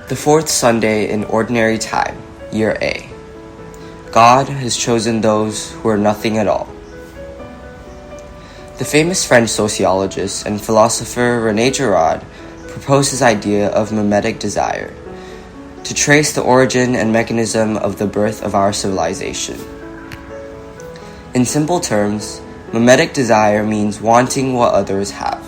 The fourth Sunday in Ordinary Time, Year A. God has chosen those who are nothing at all. The famous French sociologist and philosopher René Girard proposed his idea of mimetic desire to trace the origin and mechanism of the birth of our civilization. In simple terms, mimetic desire means wanting what others have.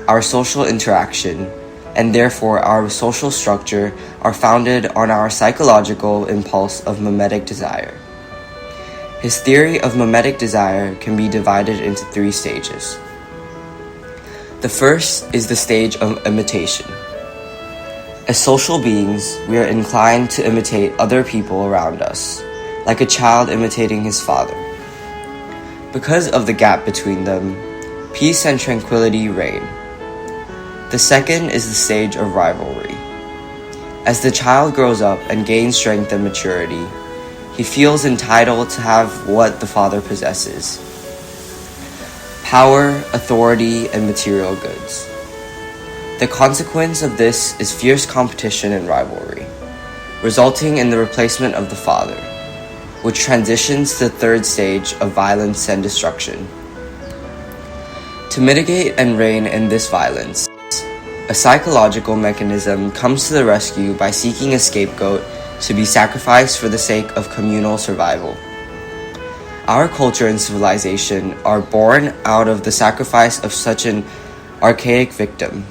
Our social interaction, and therefore our social structure, are founded on our psychological impulse of mimetic desire. His theory of mimetic desire can be divided into 3 stages. The first is the stage of imitation. As social beings, we are inclined to imitate other people around us, like a child imitating his father. Because of the gap between them, peace and tranquility reign. The second is the stage of rivalry. As the child grows up and gains strength and maturity, he feels entitled to have what the father possesses: power, authority, and material goods. The consequence of this is fierce competition and rivalry, resulting in the replacement of the father, which transitions to the third stage of violence and destruction. To mitigate and rein in this violence, a psychological mechanism comes to the rescue by seeking a scapegoat to be sacrificed for the sake of communal survival. Our culture and civilization are born out of the sacrifice of such an archaic victim,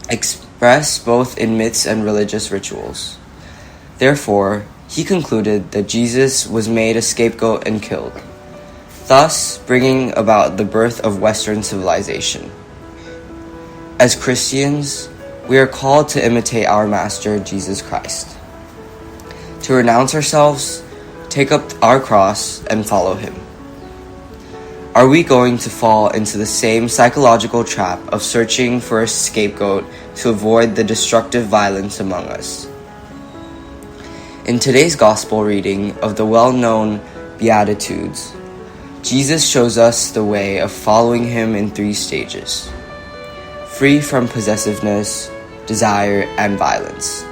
expressed both in myths and religious rituals. Therefore, he concluded that Jesus was made a scapegoat and killed, thus bringing about the birth of Western civilization. As Christians, we are called to imitate our Master, Jesus Christ, to renounce ourselves, take up our cross, and follow him. Are we going to fall into the same psychological trap of searching for a scapegoat to avoid the destructive violence among us? In today's gospel reading of the well-known Beatitudes, Jesus shows us the way of following him in 3 stages: free from possessiveness, desire, and violence.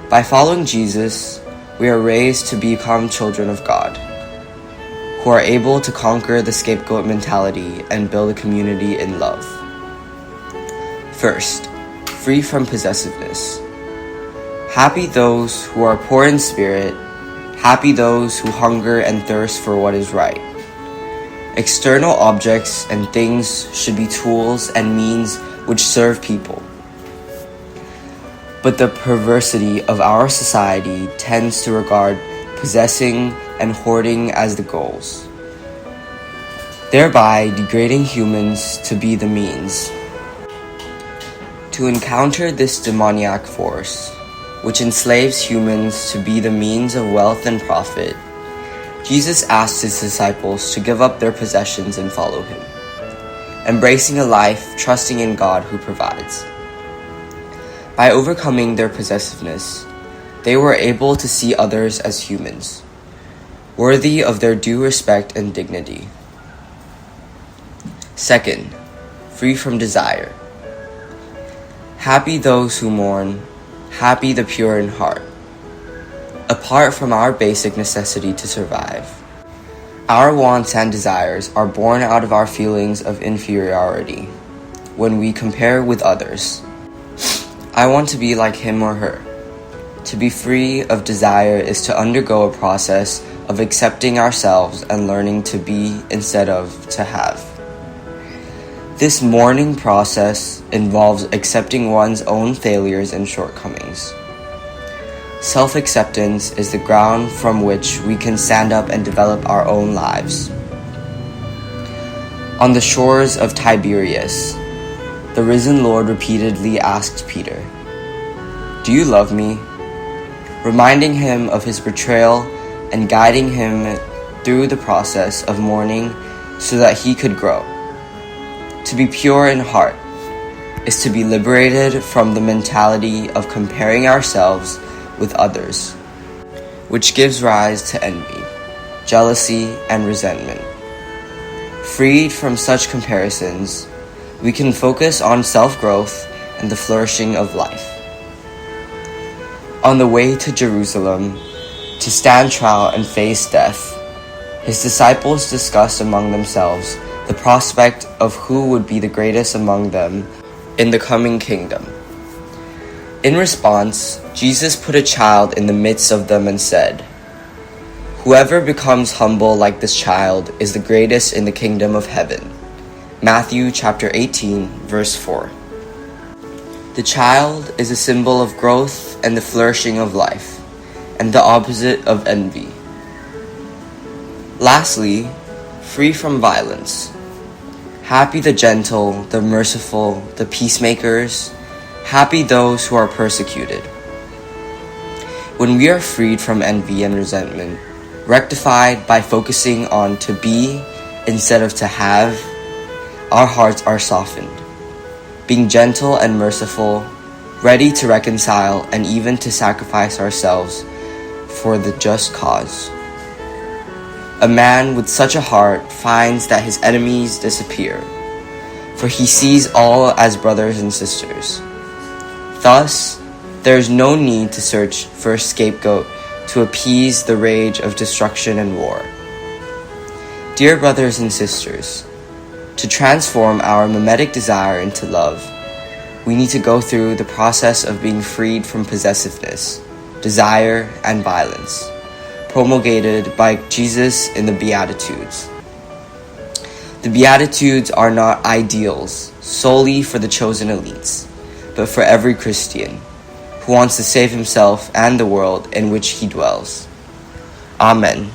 By following Jesus, we are raised to become children of God, who are able to conquer the scapegoat mentality and build a community in love. First, free from possessiveness. Happy those who are poor in spirit, happy those who hunger and thirst for what is right. External objects and things should be tools and means which serve people. But the perversity of our society tends to regard possessing and hoarding as the goals, thereby degrading humans to be the means. To encounter this demoniac force, which enslaves humans to be the means of wealth and profit, Jesus asked his disciples to give up their possessions and follow him, embracing a life trusting in God who provides. By overcoming their possessiveness, they were able to see others as humans, worthy of their due respect and dignity. Second, free from desire. Happy those who mourn, happy the pure in heart. Apart from our basic necessity to survive, our wants and desires are born out of our feelings of inferiority when we compare with others. I want to be like him or her. To be free of desire is to undergo a process of accepting ourselves and learning to be instead of to have. This mourning process involves accepting one's own failures and shortcomings. Self-acceptance is the ground from which we can stand up and develop our own lives. On the shores of Tiberias, the risen Lord repeatedly asked Peter, "Do you love me?" reminding him of his betrayal and guiding him through the process of mourning so that he could grow. To be pure in heart is to be liberated from the mentality of comparing ourselves with others, which gives rise to envy, jealousy, and resentment. Freed from such comparisons, we can focus on self-growth and the flourishing of life. On the way to Jerusalem to stand trial and face death, his disciples discussed among themselves the prospect of who would be the greatest among them in the coming kingdom. In response, Jesus put a child in the midst of them and said, "Whoever becomes humble like this child is the greatest in the kingdom of heaven." Matthew chapter 18, verse 4. The child is a symbol of growth and the flourishing of life, and the opposite of envy. Lastly, free from violence. Happy the gentle, the merciful, the peacemakers. Happy those who are persecuted. When we are freed from envy and resentment, rectified by focusing on to be instead of to have, our hearts are softened. Being gentle and merciful, ready to reconcile and even to sacrifice ourselves for the just cause. A man with such a heart finds that his enemies disappear, for he sees all as brothers and sisters. Thus, there is no need to search for a scapegoat to appease the rage of destruction and war. Dear brothers and sisters, to transform our mimetic desire into love, we need to go through the process of being freed from possessiveness, desire, and violence, promulgated by Jesus in the Beatitudes. The Beatitudes are not ideals solely for the chosen elites, but for every Christian who wants to save himself and the world in which he dwells. Amen.